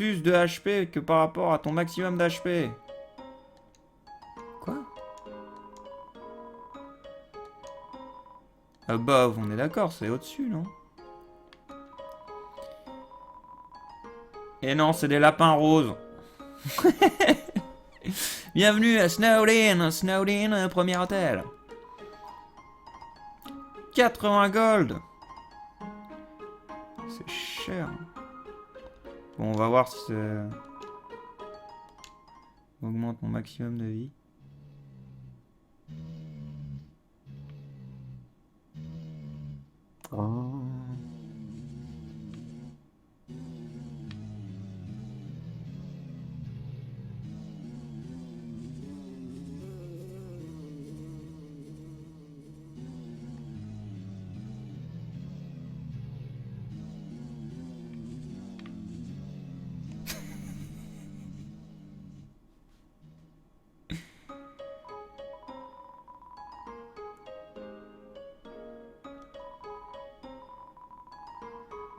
plus de HP que par rapport à ton maximum d'HP. Quoi? Above, on est d'accord, c'est au-dessus, non? Et non, c'est des lapins roses. Bienvenue à Snowdin, Snowdin, premier hôtel. 80 gold. C'est cher. Bon, on va voir si ça augmente mon maximum de vie. Oh.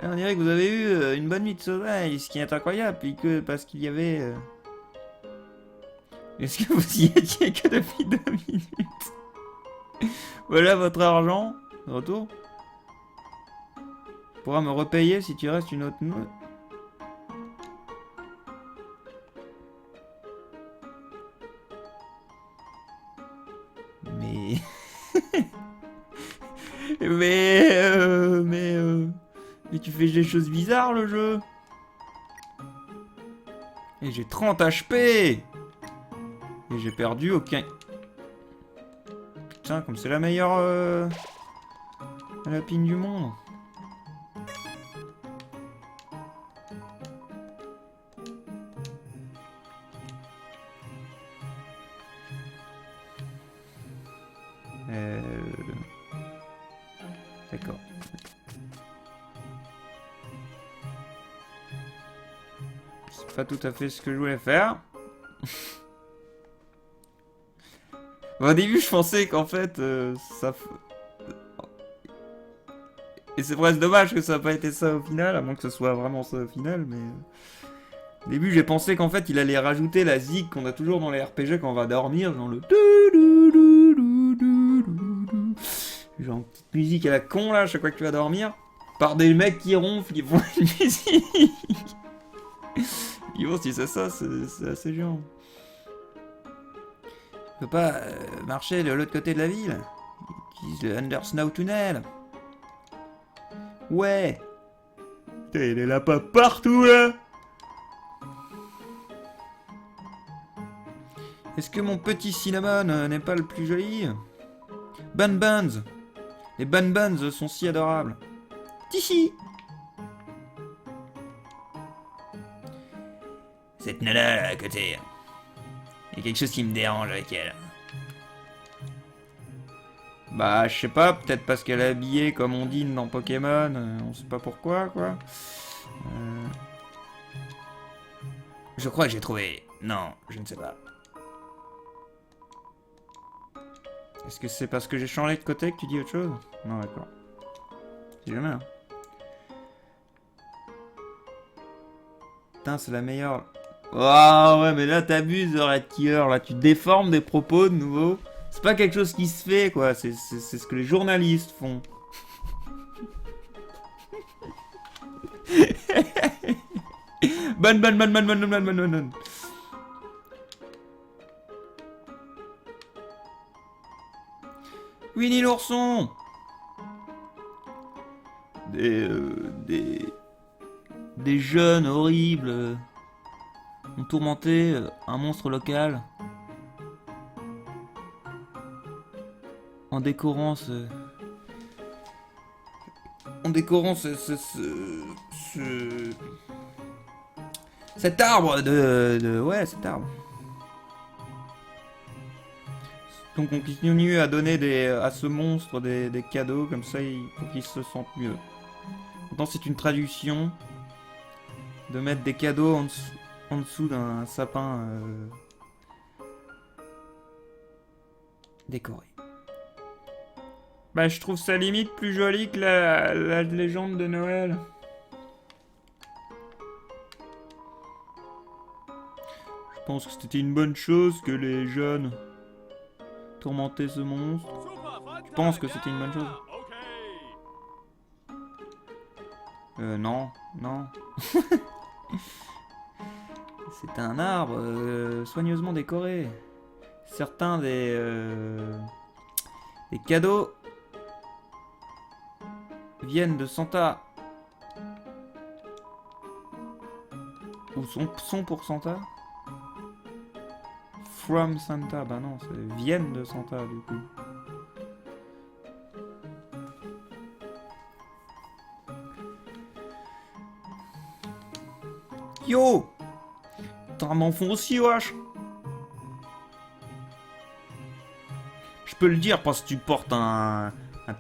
On dirait que vous avez eu une bonne nuit de sommeil, ce qui est incroyable, puis que parce qu'il y avait... Est-ce que vous y étiez que depuis 2 minutes? Voilà votre argent, de retour. Tu pourras me repayer si tu restes une autre nuit. Mais... Mais tu fais des choses bizarres, le jeu. Et j'ai 30 HP. Et j'ai perdu aucun... Putain, comme c'est la meilleure lapine du monde. D'accord. C'est pas tout à fait ce que je voulais faire. Au début, je pensais qu'en fait, ça... Et c'est presque dommage que ça n'a pas été ça au final, à moins que ce soit vraiment ça au final, mais... Au début, j'ai pensé qu'en fait, il allait rajouter la zig qu'on a toujours dans les RPG quand on va dormir, genre le... Genre une petite musique à la con, là, à chaque fois que tu vas dormir. Par des mecs qui ronflent, qui font une musique. Et bon, si c'est ça, c'est assez chiant. Je peux pas marcher de l'autre côté de la ville. Utilise le Under Snow Tunnel. Ouais. Putain, il est là pas partout, là. Est-ce que mon petit cinnamon n'est pas le plus joli? Bun Buns. Les Bun Buns sont si adorables. Tichi. Cette nana là à côté. Il y a quelque chose qui me dérange avec elle. Bah, je sais pas, peut-être parce qu'elle est habillée comme Ondine dans Pokémon, on sait pas pourquoi, quoi. Je crois que j'ai trouvé. Non, je ne sais pas. Est-ce que c'est parce que j'ai changé de côté que tu dis autre chose? Non, d'accord. C'est jamais, hein. Putain, c'est la meilleure. Oh, ouais, mais là, t'abuses, Red Killer, là, tu déformes des propos de nouveau. C'est pas quelque chose qui se fait, quoi. C'est ce que les journalistes font. Ban. Winnie l'ourson. Des jeunes horribles ont tourmenté un monstre local en décorant cet arbre ouais, cet arbre. Donc on continue à donner à ce monstre des cadeaux comme ça pour qu'il se sente mieux. Pourtant c'est une traduction de mettre des cadeaux en dessous d'un sapin décoré. Bah je trouve ça limite plus joli que la légende de Noël. Je pense que c'était une bonne chose que les jeunes tourmentaient ce monstre. Je pense que c'était une bonne chose. Non, non. C'est un arbre soigneusement décoré. Certains des cadeaux viennent de Santa. Ou sont pour Santa. From Santa, bah non, c'est viennent de Santa du coup. Yo! T'as un enfant aussi, wesh! Je peux le dire parce que tu portes un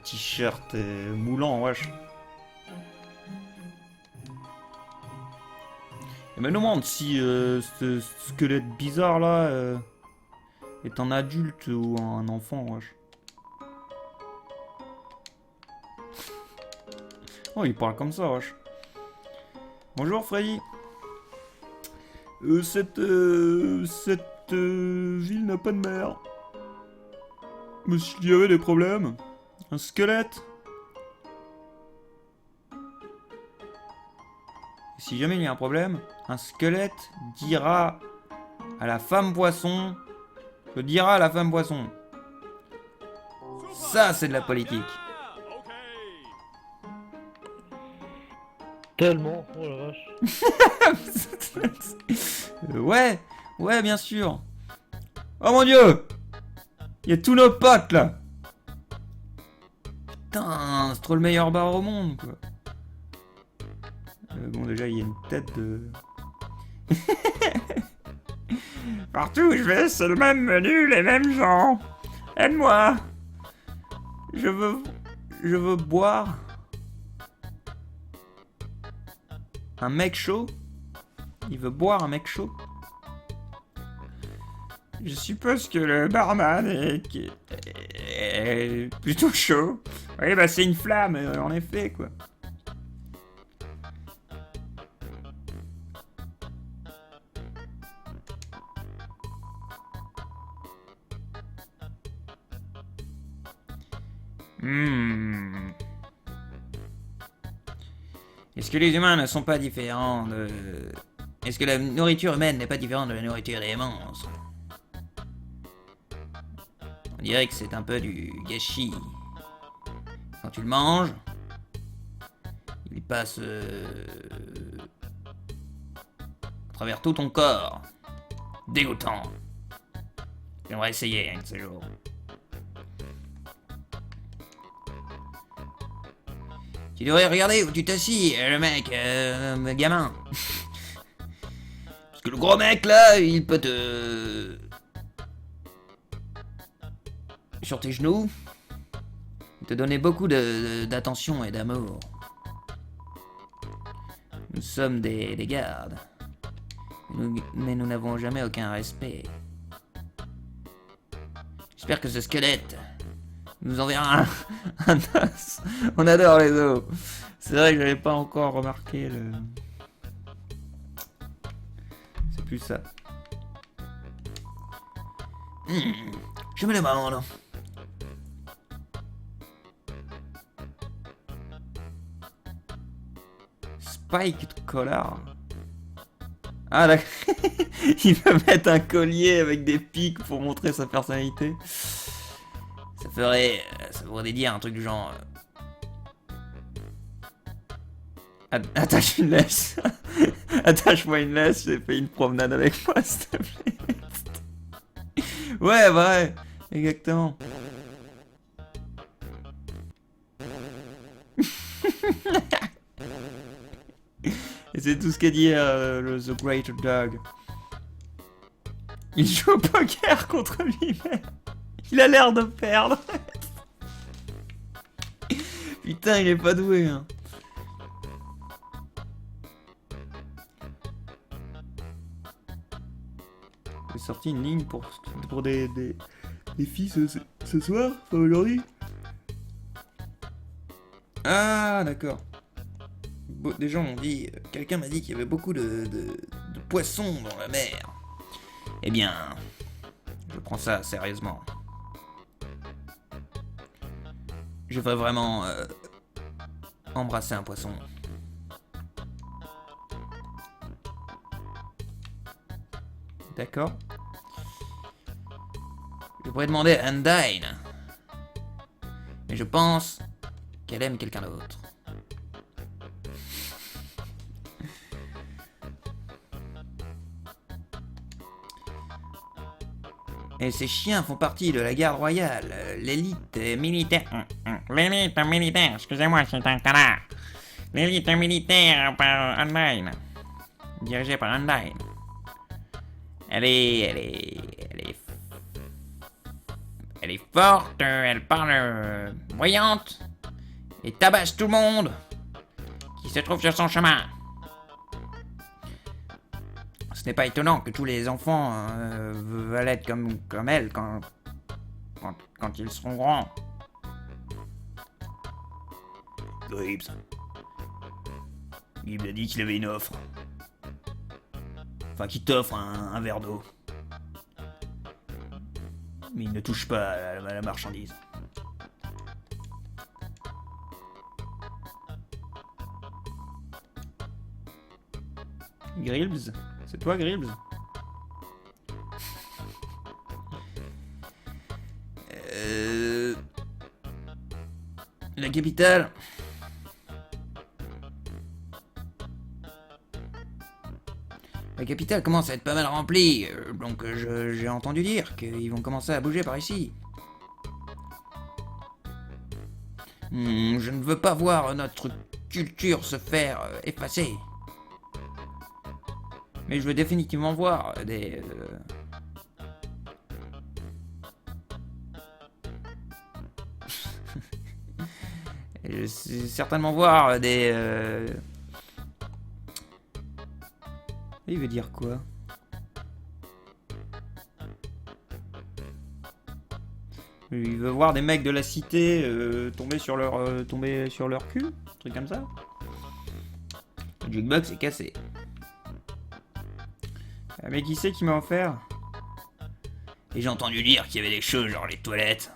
t-shirt moulant, wesh. Et me demande si ce squelette bizarre là est un adulte ou un enfant, wesh. Oh, il parle comme ça, wesh. Bonjour, Freddy. Cette ville n'a pas de mer. Mais s'il y avait des problèmes, un squelette. Si jamais il y a un problème, un squelette dira à la femme poisson, dira à la femme poisson. Ça, c'est de la politique. Tellement, oh la vache. Ouais, ouais, bien sûr. Oh mon dieu! Il y a tous nos potes là! Putain, c'est trop le meilleur bar au monde quoi. Bon, déjà, il y a une tête de. Partout où je vais, c'est le même menu, les mêmes gens. Aide-moi! Je veux boire. Un mec chaud? Il veut boire un mec chaud? Je suppose que le barman est plutôt chaud. Oui, bah c'est une flamme, en effet, quoi. Est-ce que les humains ne sont pas différents de... Est-ce que la nourriture humaine n'est pas différente de la nourriture des monstres? On dirait que c'est un peu du gâchis. Quand tu le manges, il passe à travers tout ton corps. Dégoûtant. J'aimerais essayer un de ces jours. Tu devrais regarder où tu t'assis, le mec, gamin. Parce que le gros mec là, il peut te... sur tes genoux, te donner beaucoup d'attention et d'amour. Nous sommes des gardes, mais nous n'avons jamais aucun respect. J'espère que ce squelette nous enverra un os. On adore les os. C'est vrai que j'avais pas encore remarqué le... C'est plus ça. Je me demande... Spiked collar. Ah d'accord. Il veut mettre un collier avec des pics pour montrer sa personnalité. Ça voudrait dire un truc du genre... Attache une laisse. Attache-moi une laisse, j'ai fait une promenade avec moi, s'il te plaît. Ouais, ouais, exactement. Et c'est tout ce qu'a dit The Great Dog. Il joue au poker contre lui-même. Il a l'air de perdre. Putain, il est pas doué, hein. J'ai sorti une ligne pour des filles ce soir, enfin aujourd'hui. Ah, d'accord. Des gens m'ont dit... Quelqu'un m'a dit qu'il y avait beaucoup de poissons dans la mer. Eh bien, je prends ça sérieusement. Je veux vraiment embrasser un poisson. D'accord. Je pourrais demander à Undyne. Mais je pense qu'elle aime quelqu'un d'autre. Et ces chiens font partie de la garde royale, l'élite militaire. L'élite militaire, excusez-moi, c'est un canard. L'élite militaire par Undyne. Dirigée par Undyne. Elle est forte, elle parle bruyante. Et tabasse tout le monde qui se trouve sur son chemin. Ce n'est pas étonnant que tous les enfants veulent être comme elle quand ils seront grands. Gibbs a dit qu'il avait une offre. Enfin, qu'il t'offre un verre d'eau. Mais il ne touche pas à la marchandise. Grills? C'est toi, Grills? La capitale? La capitale commence à être pas mal remplie, donc j'ai entendu dire qu'ils vont commencer à bouger par ici. Je ne veux pas voir notre culture se faire effacer. Mais je veux définitivement voir des... je veux certainement voir des... Il veut dire quoi? Il veut voir des mecs de la cité tomber sur leur cul, un truc comme ça. Le jukebox est cassé. Mais qui c'est qui m'a offert? Et j'ai entendu dire qu'il y avait des choses genre les toilettes.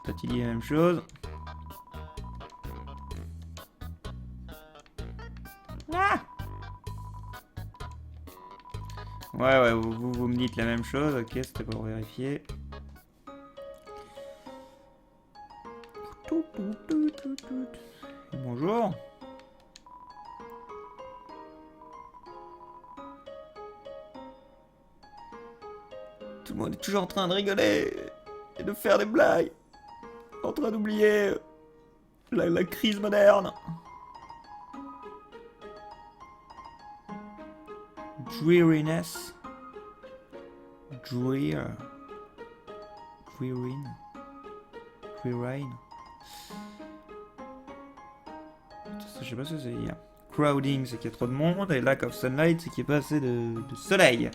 Toi tu dis la même chose. Ah, ouais, vous me dites la même chose. Ok, c'était pour vérifier. Bonjour. Tout le monde est toujours en train de rigoler et de faire des blagues. En train d'oublier la crise moderne. Dreariness. Drearine. Je sais pas ce que ça veut dire. Crowding, c'est qu'il y a trop de monde. Et lack of sunlight, c'est qu'il n'y a pas assez de soleil.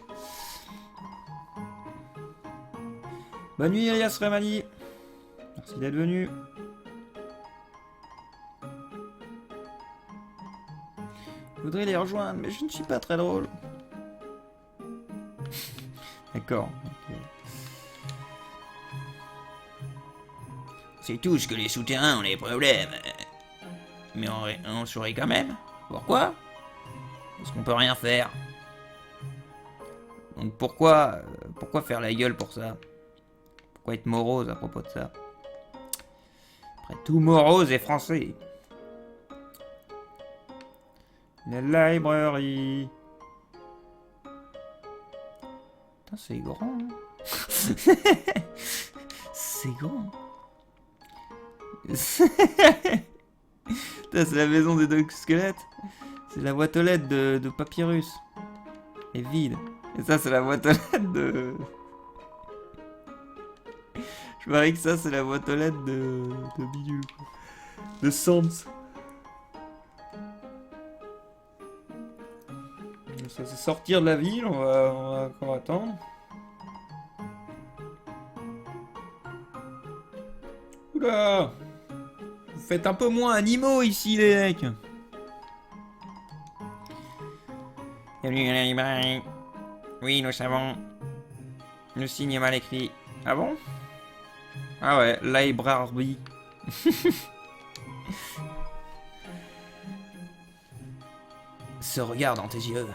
Bonne nuit, Elias Ramali. Merci d'être venu. Je voudrais les rejoindre, mais je ne suis pas très drôle. D'accord. Okay. C'est tous que les souterrains ont des problèmes. Mais on sourit quand même. Pourquoi? Parce qu'on peut rien faire. Donc pourquoi faire la gueule pour ça? Pourquoi être morose à propos de ça? Après tout, morose est français. La librairie. Putain, c'est grand. Hein. C'est grand. Putain, c'est la maison des deux squelettes. C'est la boîte aux lettres de Papyrus. Elle est vide. Et ça, c'est la boîte aux lettres de... Je parie que ça, c'est la boîte aux lettres de Bidule. De Sans. Ça, c'est sortir de la ville. On va encore attendre. Oula! Faites un peu moins animaux ici, les mecs. Bienvenue à la librairie. Oui, nous savons. Le signe est mal écrit. Ah bon? Ah ouais, library. Ce regard dans tes yeux.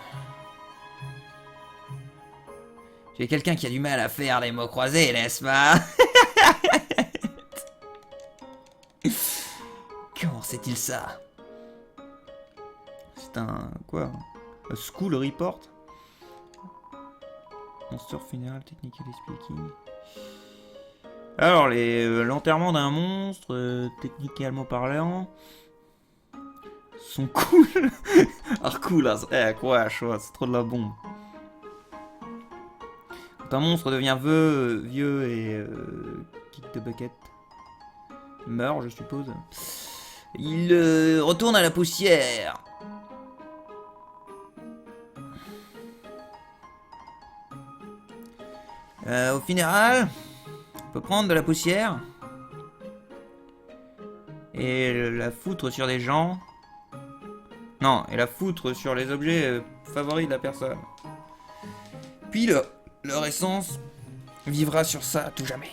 Tu es quelqu'un qui a du mal à faire les mots croisés, n'est-ce pas? Comment sait-il ça? C'est un... quoi? Un school report? Monster funeral, technically speaking. Alors, l'enterrement d'un monstre, techniquement parlant, sont cool. Alors cool, hein, quoi, c'est trop de la bombe. Quand un monstre devient vieux et kick the bucket, meurt, je suppose, il retourne à la poussière. Au funéral, on peut prendre de la poussière et la foutre sur des gens. Non, et la foutre sur les objets favoris de la personne. Puis leur essence vivra sur ça à tout jamais.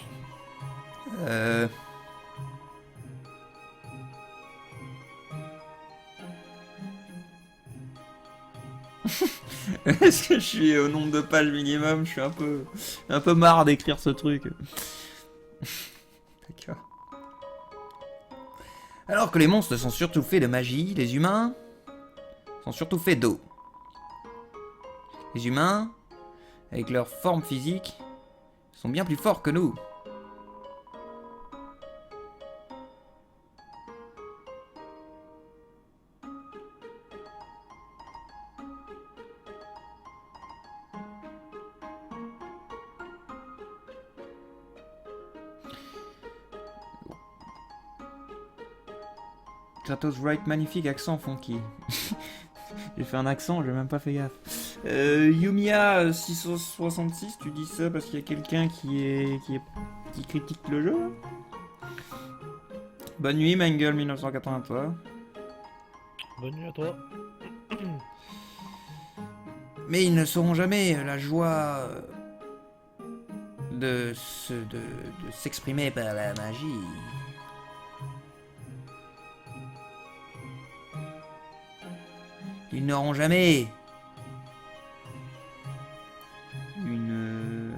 Est-ce que je suis au nombre de pages minimum? Je suis un peu marre d'écrire ce truc. D'accord. Alors que les monstres sont surtout faits de magie, les humains sont surtout faits d'eau. Les humains, avec leur forme physique, sont bien plus forts que nous. Kratos write magnifique accent funky. J'ai fait un accent, j'ai même pas fait gaffe. Yumiya 666, tu dis ça parce qu'il y a quelqu'un qui critique le jeu? Bonne nuit, Mangle 1983. Bonne nuit à toi. Mais ils ne sauront jamais la joie de s'exprimer par la magie. Ils n'auront jamais une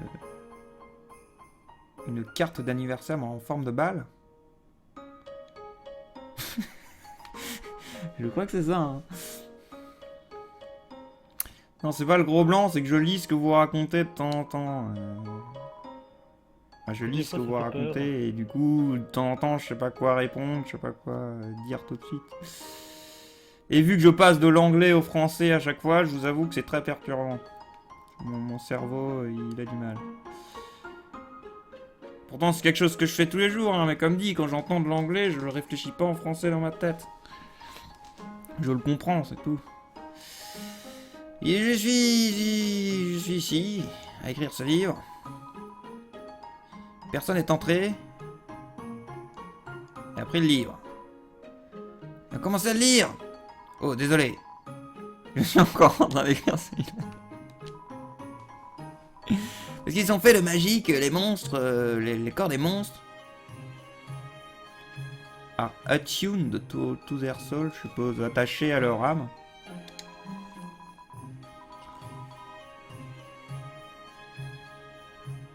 carte d'anniversaire en forme de balle. Je crois que c'est ça. Hein. Non, c'est pas le gros blanc, c'est que je lis ce que vous racontez de temps en temps. Enfin, je lis ce que vous racontez et du coup, de temps en temps, je sais pas quoi répondre, je sais pas quoi dire tout de suite. Et vu que je passe de l'anglais au français à chaque fois, je vous avoue que c'est très perturbant. Mon cerveau, il a du mal. Pourtant, c'est quelque chose que je fais tous les jours, hein, mais comme dit, quand j'entends de l'anglais, je ne réfléchis pas en français dans ma tête. Je le comprends, c'est tout. Et je suis ici, à écrire ce livre. Personne n'est entré. Et après le livre. On a commencé à le lire. Oh, désolé. Je suis encore en train d'écrire celui-là. Parce qu'ils ont fait de magique, les monstres, les corps des monstres. Are attuned to their soul, je suppose, attachés à leur âme.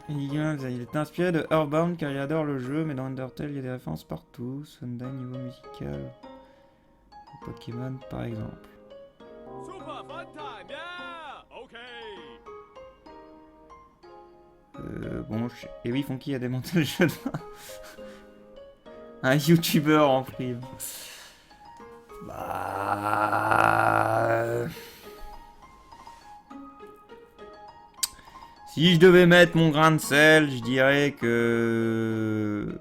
Il est inspiré de Earthbound car il adore le jeu, mais dans Undertale il y a des références partout. Sunday niveau musical. Pokémon par exemple. Super fun time, yeah! Okay. Bon, et oui, Funky a démonté le jeu de main. Un YouTuber en prime. Bah... Si je devais mettre mon grain de sel, je dirais que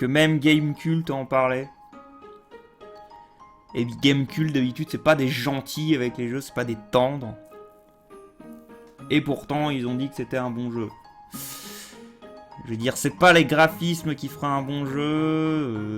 même Gamecult en parlait. Et Gamecult d'habitude c'est pas des gentils avec les jeux, c'est pas des tendres. Et pourtant ils ont dit que c'était un bon jeu. Je veux dire, c'est pas les graphismes qui feraient un bon jeu.